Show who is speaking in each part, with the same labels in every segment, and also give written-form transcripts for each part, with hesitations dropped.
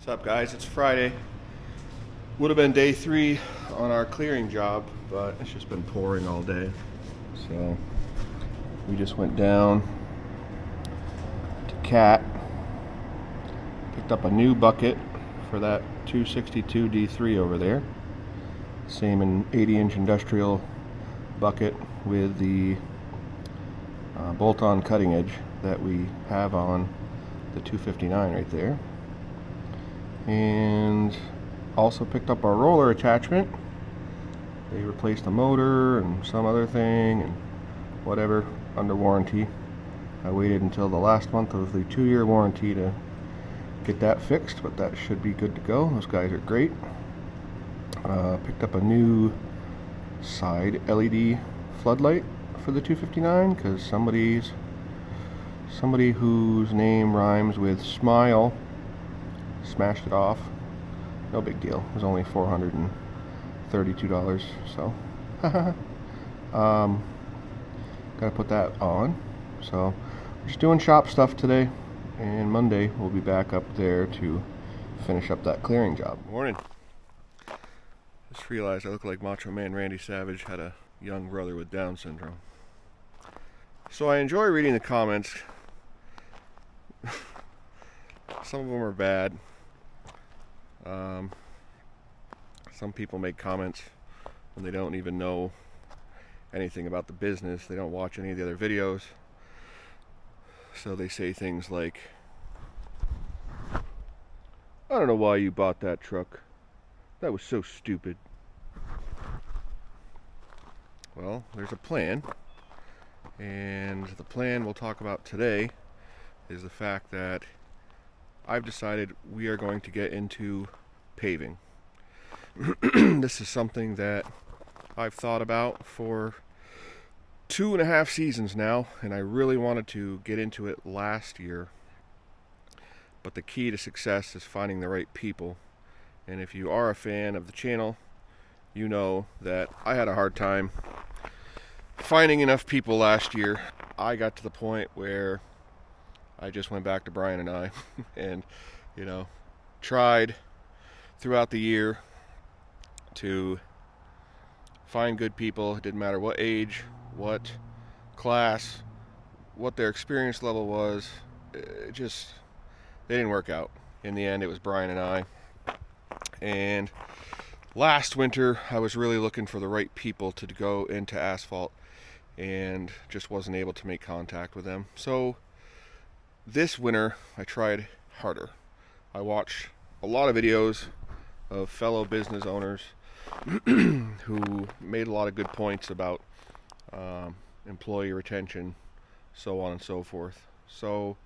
Speaker 1: What's up, guys? It's Friday. Would have been day 3 on our clearing job, but it's just been pouring all day. So we just went down to Cat, picked up a new bucket for that 262 D3 over there. Same an 80-inch industrial bucket with the bolt-on cutting edge that we have on the 259 right there. And also picked up our roller attachment. They replaced the motor and some other thing and whatever under warranty. I waited until the last month of the 2-year warranty to get that fixed, but that should be good to go. Those guys are great. Picked up a new side LED floodlight for the 259 because somebody whose name rhymes with smile smashed it off. No big deal. It was only $432, so gotta put that on. So we're just doing shop stuff today, and Monday we'll be back up there to finish up that clearing job. Morning. Just realized I look like Macho Man Randy Savage had a young brother with Down syndrome. So I enjoy reading the comments. Some of them are bad. Some people make comments when they don't even know anything about the business. They don't watch any of the other videos. So they say things like, "I don't know why you bought that truck. That was so stupid." Well, there's a plan. And the plan we'll talk about today is the fact that I've decided we are going to get into paving. This is something that I've thought about for 2.5 seasons now, and I really wanted to get into it last year. But the key to success is finding the right people. And if you are a fan of the channel, you know that I had a hard time finding enough people last year. I got to the point where I just went back to Brian and I and, tried throughout the year to find good people. It didn't matter what age, what class, what their experience level was. They didn't work out. In the end, it was Brian and I. And last winter, I was really looking for the right people to go into asphalt and just wasn't able to make contact with them. So this winter, I tried harder. I watched a lot of videos of fellow business owners who made a lot of good points about employee retention, so on and so forth. So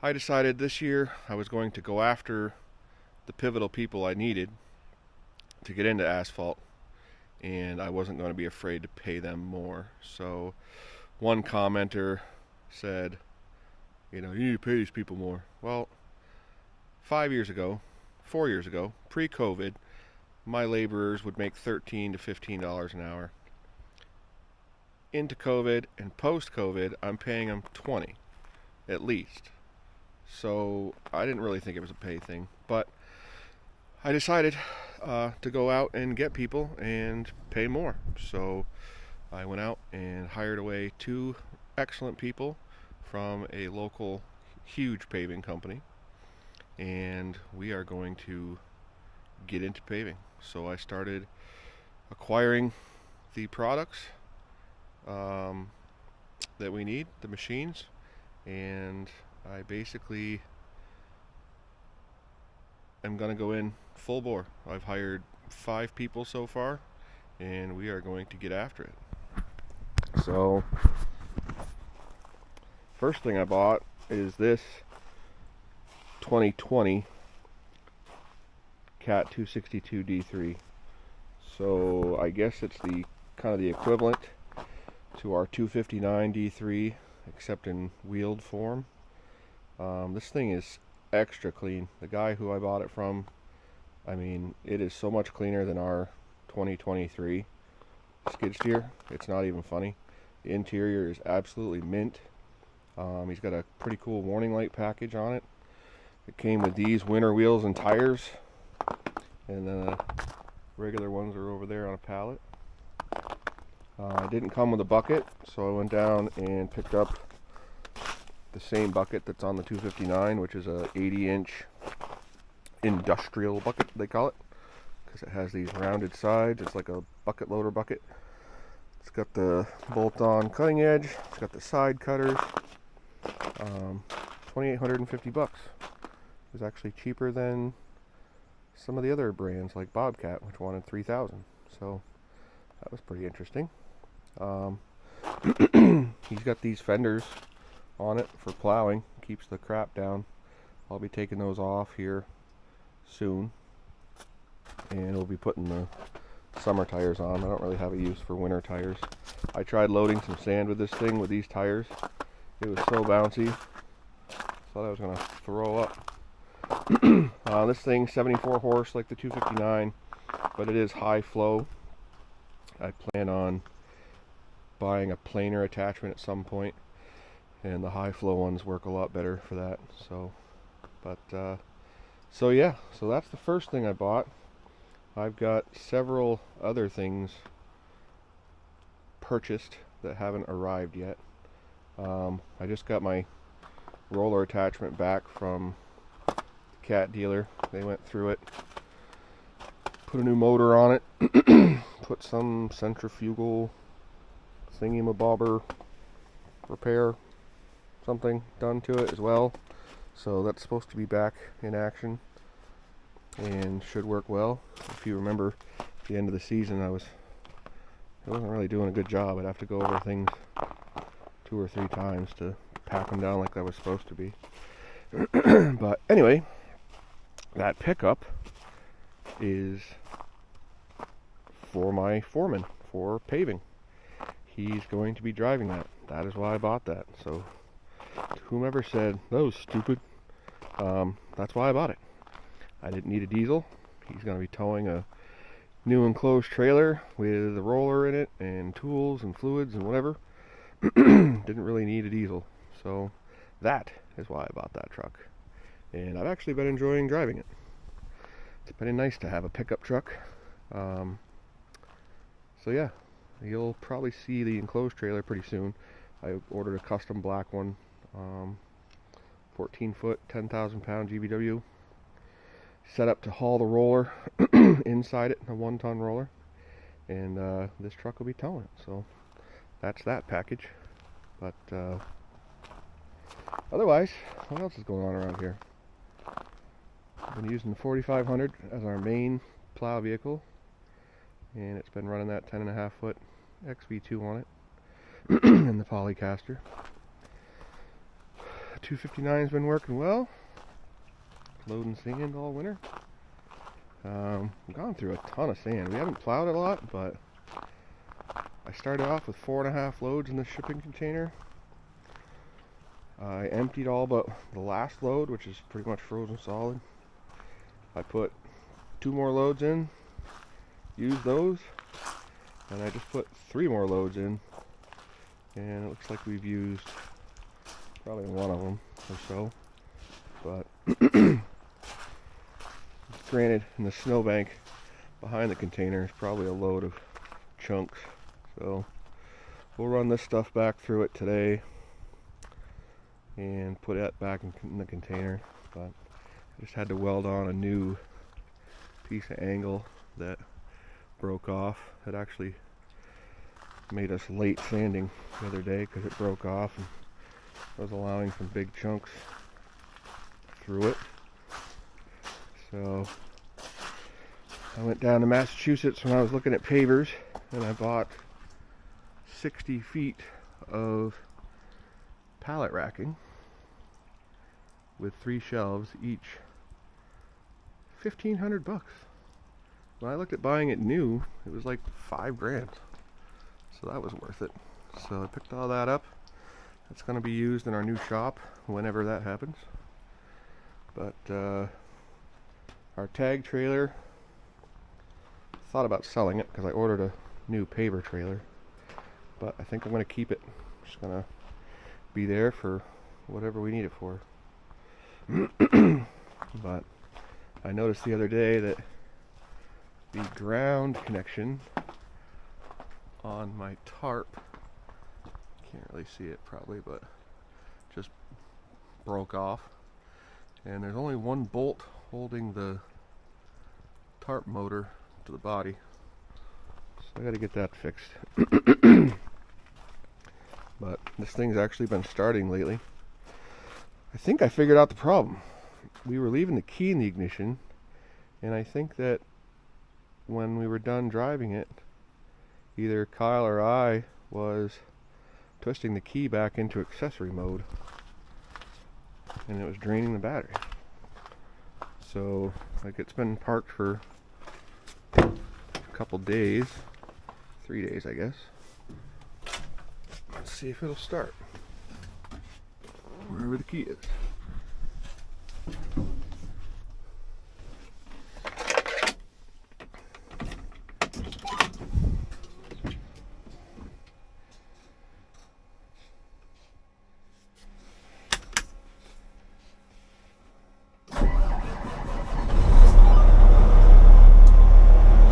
Speaker 1: I decided this year I was going to go after the pivotal people I needed to get into asphalt, and I wasn't going to be afraid to pay them more. So one commenter said, you need to pay these people more. Well, 4 years ago, pre-COVID, my laborers would make $13 to $15 an hour. Into COVID and post-COVID, I'm paying them $20, at least. So I didn't really think it was a pay thing, but I decided to go out and get people and pay more. So I went out and hired away 2 excellent people from a local huge paving company, and we are going to get into paving. So I started acquiring the products that we need, the machines, and I basically am going to go in full bore. I've hired 5 people so far, and we are going to get after it. So first thing I bought is this 2020 Cat 262 D3. So I guess it's the kind of the equivalent to our 259 D3, except in wheeled form. This thing is extra clean. The guy who I bought it from, it is so much cleaner than our 2023 skid steer. It's not even funny. The interior is absolutely mint. He's got a pretty cool warning light package on it. It came with these winter wheels and tires, and the regular ones are over there on a pallet. It didn't come with a bucket, so I went down and picked up the same bucket that's on the 259, which is a 80-inch industrial bucket, they call it, because it has these rounded sides. It's like a bucket loader bucket. It's got the bolt-on cutting edge. It's got the side cutters. $2,850. It was actually cheaper than some of the other brands like Bobcat, which wanted $3,000. So that was pretty interesting. He's got these fenders on it for plowing. Keeps the crap down. I'll be taking those off here soon, and we'll be putting the summer tires on. I don't really have a use for winter tires. I tried loading some sand with this thing with these tires. It was so bouncy. Thought I was gonna throw up. This thing's 74 horse like the 259, but it is high flow. I plan on buying a planer attachment at some point, and the high flow ones work a lot better for that. So yeah, so that's the first thing I bought. I've got several other things purchased that haven't arrived yet. I just got my roller attachment back from the cat dealer. They went through it, put a new motor on it, put some centrifugal thingy-mabobber repair, something done to it as well. So that's supposed to be back in action and should work well. If you remember, at the end of the season, I wasn't really doing a good job. I'd have to go over things 2 or 3 times to pack them down like I was supposed to be. But anyway, that pickup is for my foreman for paving. He's going to be driving that. That is why I bought that. So to whomever said that was stupid, that's why I bought it. I didn't need a diesel. He's going to be towing a new enclosed trailer with a roller in it and tools and fluids and whatever. Didn't really need a diesel. So that is why I bought that truck. And I've actually been enjoying driving it. It's been nice to have a pickup truck. So yeah, you'll probably see the enclosed trailer pretty soon. I ordered a custom black one, 14-foot, 10,000-pound GVW, set up to haul the roller inside it, a 1-ton roller, and this truck will be towing it. So that's that package. But otherwise, what else is going on around here? I've been using the 4500 as our main plow vehicle, and it's been running that 10.5-foot XV2 on it and the Polycaster. 259's been working well, loading sand all winter. I've gone through a ton of sand. We haven't plowed it a lot, but I started off with 4.5 loads in the shipping container. I emptied all but the last load, which is pretty much frozen solid. I put 2 more loads in, used those, and I just put 3 more loads in, and it looks like we've used probably one of them or so. But granted, in the snowbank behind the container is probably a load of chunks. So we'll run this stuff back through it today and put it back in the container. But I just had to weld on a new piece of angle that broke off. It actually made us late sanding the other day because it broke off and was allowing some big chunks through it. So I went down to Massachusetts when I was looking at pavers, and I bought 60 feet of pallet racking with 3 shelves, each $1,500. When I looked at buying it new, it was like $5,000, so that was worth it. So I picked all that up. It's going to be used in our new shop whenever that happens. But our tag trailer, thought about selling it because I ordered a new paver trailer, but I think I'm going to keep it. Just going to be there for whatever we need it for. I noticed the other day that the ground connection on my tarp, can't really see it probably, but just broke off, and there's only one bolt holding the tarp motor to the body, so I gotta get that fixed. But this thing's actually been starting lately. I think I figured out the problem. We were leaving the key in the ignition, and I think that when we were done driving it, either Kyle or I was twisting the key back into accessory mode, and it was draining the battery. So, like, it's been parked for a couple days, 3 days I guess. Let's see if it'll start wherever the key is.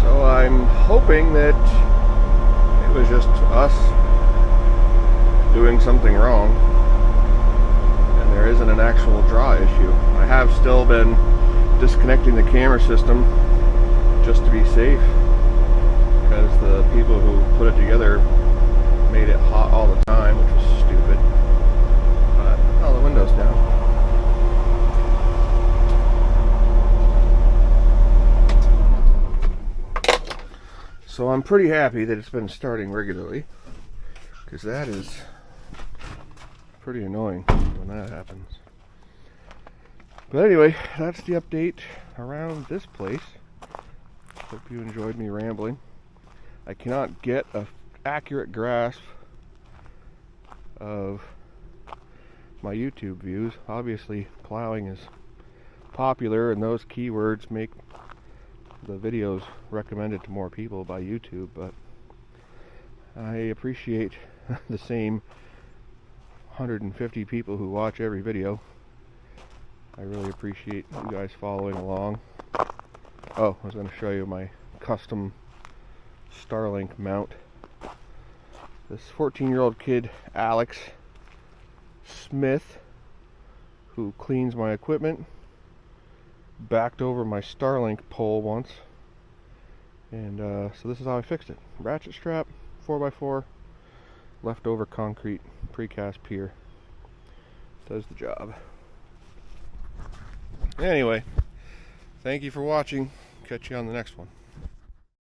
Speaker 1: So I'm hoping that it was just us doing something wrong and there isn't an actual draw issue. I have still been disconnecting the camera system just to be safe, because the people who put it together made it hot all the time, which was stupid. But oh, the window's down. So I'm pretty happy that it's been starting regularly, because that is pretty annoying when that happens. But anyway, that's the update around this place. Hope you enjoyed me rambling. I cannot get an accurate grasp of my YouTube views. Obviously, plowing is popular, and those keywords make the videos recommended to more people by YouTube, but I appreciate the same 150 people who watch every video. I really appreciate you guys following along. Oh, I was going to show you my custom Starlink mount. This 14-year-old kid, Alex Smith, who cleans my equipment, backed over my Starlink pole once, and so this is how I fixed it. Ratchet strap, 4x4, leftover concrete precast pier. Does the job. Anyway, thank you for watching. Catch you on the next one.